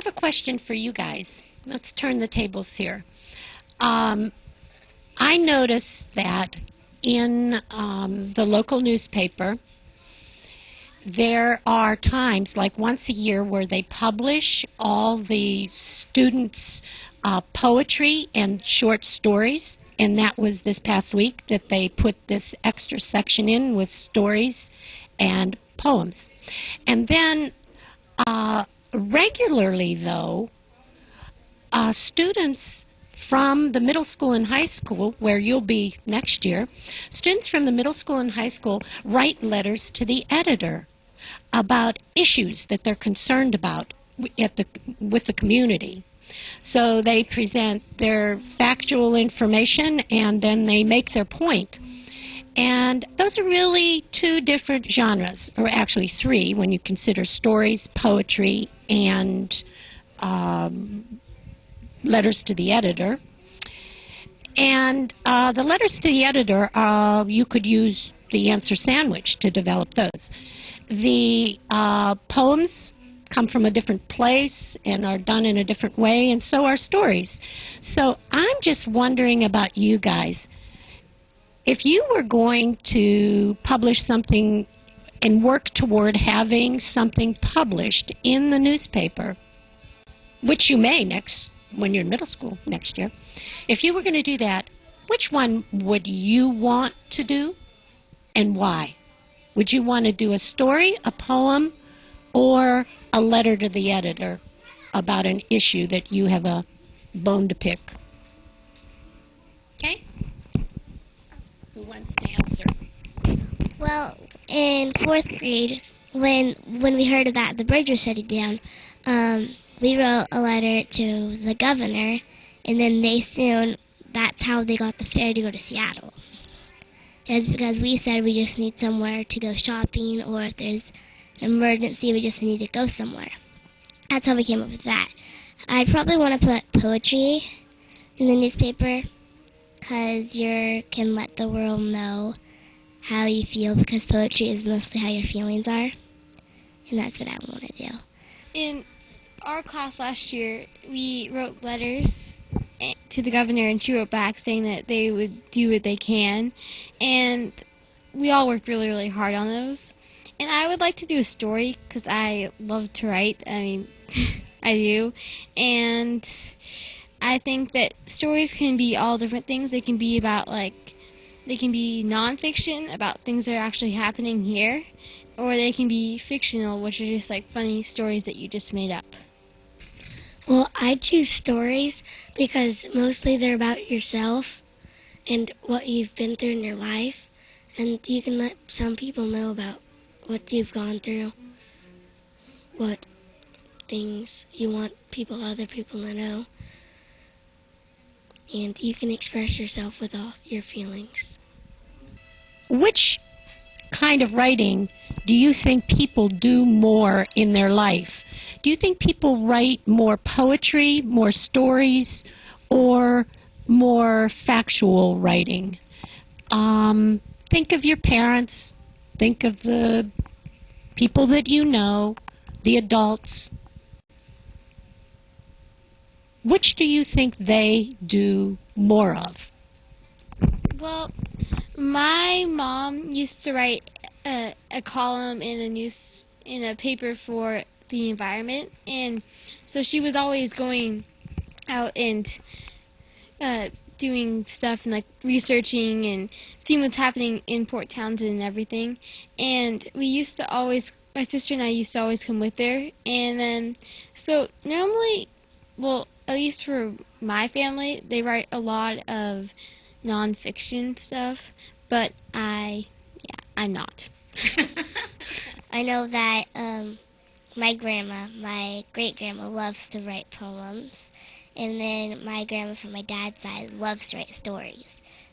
have a question for you guys. Let's turn the tables here. I noticed that in the local newspaper, there are times, like once a year, where they publish all the students' poetry and short stories, and that was this past week that they put this extra section in with stories and poems. And then regularly, though, students from the middle school and high school, where you'll be next year, students from the middle school and high school write letters to the editor about issues that they're concerned about with the community. So they present their factual information and then they make their point. And those are really two different genres, or actually three when you consider stories, poetry, and letters to the editor. And the letters to the editor, you could use the answer sandwich to develop those. The poems come from a different place and are done in a different way, and so are stories. So I'm just wondering about you guys. If you were going to publish something and work toward having something published in the newspaper, which you may when you're in middle school next year, if you were going to do that, which one would you want to do and why? Would you want to do a story, a poem, or a letter to the editor about an issue that you have a bone to pick? Okay? Who wants to answer? Well, in 4th grade, when we heard that the bridge was shutting down, we wrote a letter to the governor, and then that's how they got the fare to go to Seattle. It's because we said we just need somewhere to go shopping, or if there's an emergency, we just need to go somewhere. That's how we came up with that. I probably want to put poetry in the newspaper, because you can let the world know how you feel, because poetry is mostly how your feelings are, and that's what I want to do. In our class last year, we wrote letters to the governor, and she wrote back saying that they would do what they can, and we all worked really, really hard on those. And I would like to do a story, because I love to write. I mean, I do. And I think that stories can be all different things. They can be about, they can be nonfiction, about things that are actually happening here, or they can be fictional, which are just funny stories that you just made up. Well, I choose stories because mostly they're about yourself and what you've been through in your life, and you can let some people know about what you've gone through, what things you want other people to know, and you can express yourself with all your feelings. Which kind of writing do you think people do more in their life? Do you think people write more poetry, more stories, or more factual writing? Think of your parents. Think of the people that you know, the adults. Which do you think they do more of? Well, my mom used to write a column in a paper for the environment, and so she was always going out and doing stuff and researching and seeing what's happening in Port Townsend and everything. And my sister and I used to always come with her, and then so normally, well, at least for my family, they write a lot of nonfiction stuff, but I'm not. I know that my great-grandma loves to write poems, and then my grandma from my dad's side loves to write stories.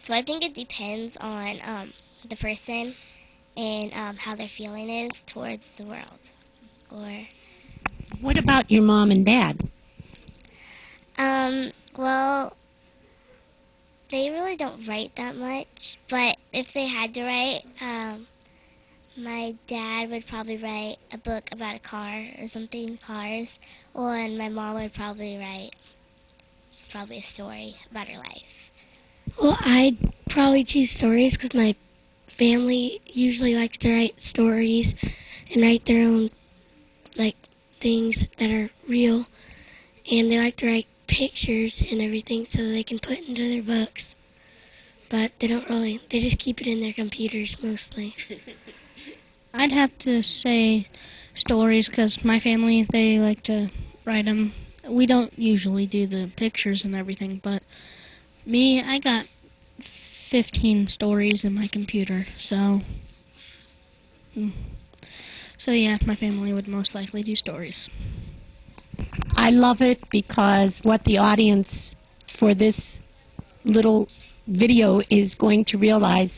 So I think it depends on the person and how their feeling is towards the world. Or what about your mom and dad? Well, they really don't write that much, but if they had to write, My dad would probably write a book about a car or something, cars, and my mom would probably write a story about her life. Well, I'd probably choose stories because my family usually likes to write stories and write their own, like, things that are real. And they like to write pictures and everything so they can put into their books. But they just keep it in their computers mostly. I'd have to say stories because my family, they like to write them. We don't usually do the pictures and everything, but me, I got 15 stories in my computer, so yeah, my family would most likely do stories. I love it because what the audience for this little video is going to realize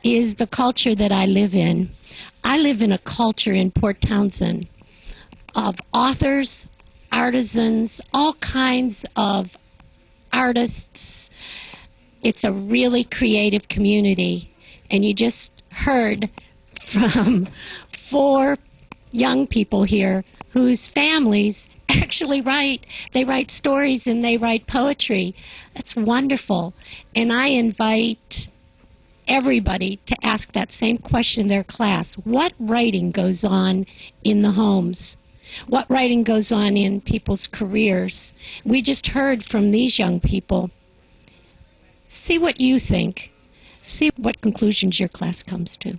is the culture that I live in. I live in a culture in Port Townsend of authors, artisans, all kinds of artists. It's a really creative community, and you just heard from 4 young people here whose families actually write. They write stories and they write poetry. That's wonderful. And I invite everybody to ask that same question in their class. What writing goes on in the homes? What writing goes on in people's careers? We just heard from these young people. See what you think. See what conclusions your class comes to.